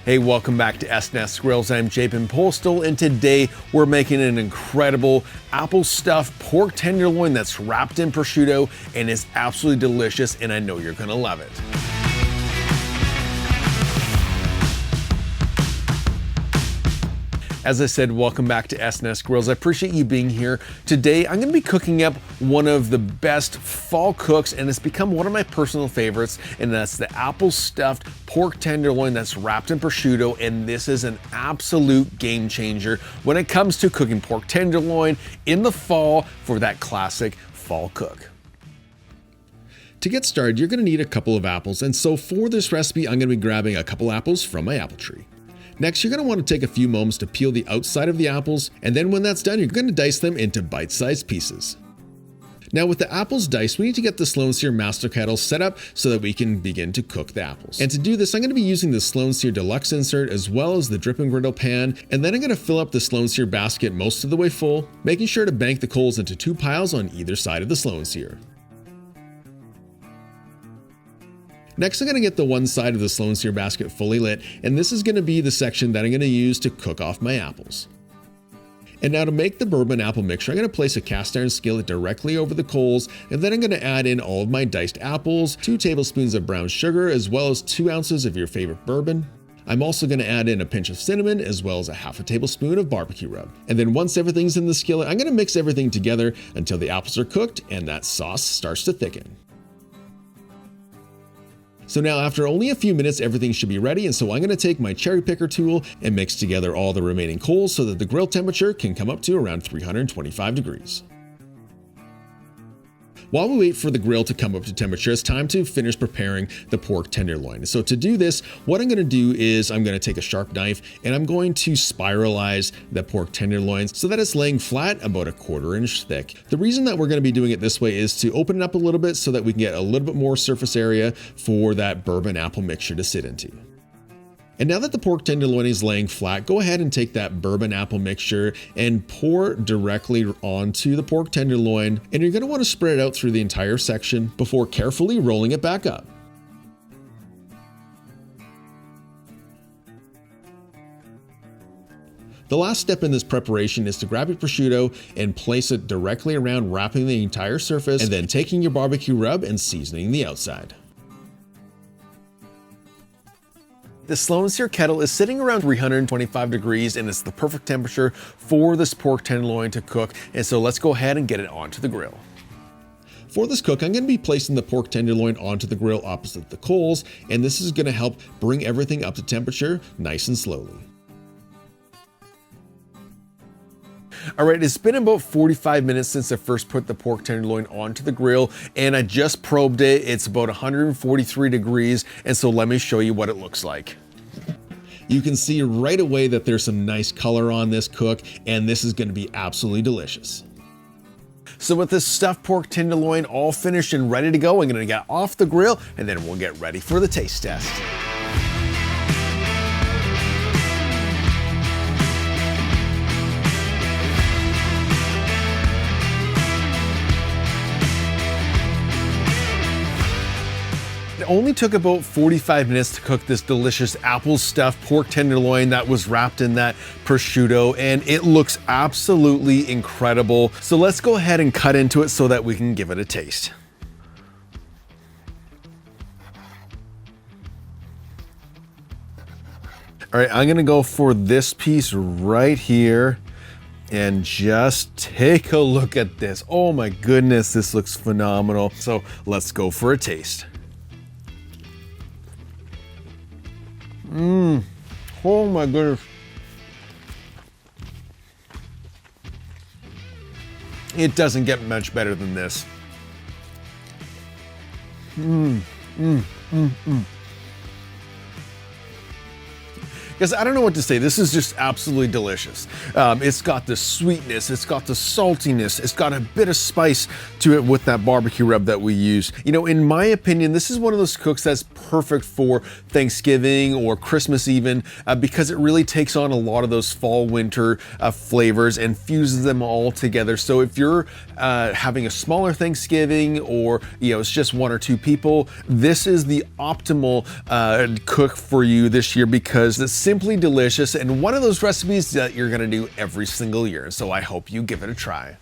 Hey, welcome back to S&S Grills. I'm Jabin Postal, and today we're making an incredible apple stuffed pork tenderloin that's wrapped in prosciutto and is absolutely delicious, and I know you're gonna love it. As I said, welcome back to S&S Grills. I appreciate you being here. Today, I'm gonna be cooking up one of the best fall cooks, and it's become one of my personal favorites, and that's the apple stuffed pork tenderloin that's wrapped in prosciutto, and this is an absolute game changer when it comes to cooking pork tenderloin in the fall for that classic fall cook. To get started, you're gonna need a couple of apples, and so for this recipe, I'm gonna be grabbing a couple apples from my apple tree. Next, you're going to want to take a few moments to peel the outside of the apples, and then when that's done, you're going to dice them into bite-sized pieces. Now with the apples diced, we need to get the Sloan Sear Master Kettle set up so that we can begin to cook the apples. And to do this, I'm going to be using the Sloan Sear Deluxe insert as well as the dripping griddle pan, and then I'm going to fill up the Sloan Sear basket most of the way full, making sure to bank the coals into 2 piles on either side of the Sloan Sear. Next, I'm going to get the one side of the Sloan Sear basket fully lit, and this is going to be the section that I'm going to use to cook off my apples. And now to make the bourbon apple mixture, I'm going to place a cast iron skillet directly over the coals, and then I'm going to add in all of my diced apples, 2 tablespoons of brown sugar, as well as 2 ounces of your favorite bourbon. I'm also going to add in a pinch of cinnamon, as well as a half a tablespoon of barbecue rub. And then once everything's in the skillet, I'm going to mix everything together until the apples are cooked and that sauce starts to thicken. So now after only a few minutes, everything should be ready, and so I'm going to take my cherry picker tool and mix together all the remaining coals so that the grill temperature can come up to around 325 degrees. While we wait for the grill to come up to temperature, it's time to finish preparing the pork tenderloin. So to do this, what I'm going to do is I'm going to take a sharp knife and I'm going to spiralize the pork tenderloin so that it's laying flat about a 1/4 inch thick. The reason that we're going to be doing it this way is to open it up a little bit so that we can get a little bit more surface area for that bourbon apple mixture to sit into. And now that the pork tenderloin is laying flat, go ahead and take that bourbon apple mixture and pour directly onto the pork tenderloin, and you're going to want to spread it out through the entire section before carefully rolling it back up. The last step in this preparation is to grab your prosciutto and place it directly around, wrapping the entire surface, and then taking your barbecue rub and seasoning the outside. The Sloan Sear kettle is sitting around 325 degrees, and it's the perfect temperature for this pork tenderloin to cook. And so let's go ahead and get it onto the grill. For this cook, I'm going to be placing the pork tenderloin onto the grill opposite the coals, and this is going to help bring everything up to temperature nice and slowly. All right, it's been about 45 minutes since I first put the pork tenderloin onto the grill, and I just probed it. It's about 143 degrees, and so let me show you what it looks like. You can see right away that there's some nice color on this cook, and this is going to be absolutely delicious. So with this stuffed pork tenderloin all finished and ready to go, I'm gonna get off the grill, and then we'll get ready for the taste test. It only took about 45 minutes to cook this delicious apple stuffed pork tenderloin that was wrapped in that prosciutto, and it looks absolutely incredible. So let's go ahead and cut into it so that we can give it a taste. All right, I'm gonna go for this piece right here. And just take a look at this. Oh my goodness, this looks phenomenal. So let's go for a taste. Oh my goodness. It doesn't get much better than this. Because I don't know what to say. This is just absolutely delicious. It's got the sweetness, it's got the saltiness, it's got a bit of spice to it with that barbecue rub that we use. You know, in my opinion, this is one of those cooks that's perfect for Thanksgiving or Christmas even, because it really takes on a lot of those fall winter flavors and fuses them all together. So if you're having a smaller Thanksgiving, or you know, it's just 1 or 2 people, this is the optimal cook for you this year, because it's simply delicious and one of those recipes that you're gonna do every single year. So I hope you give it a try.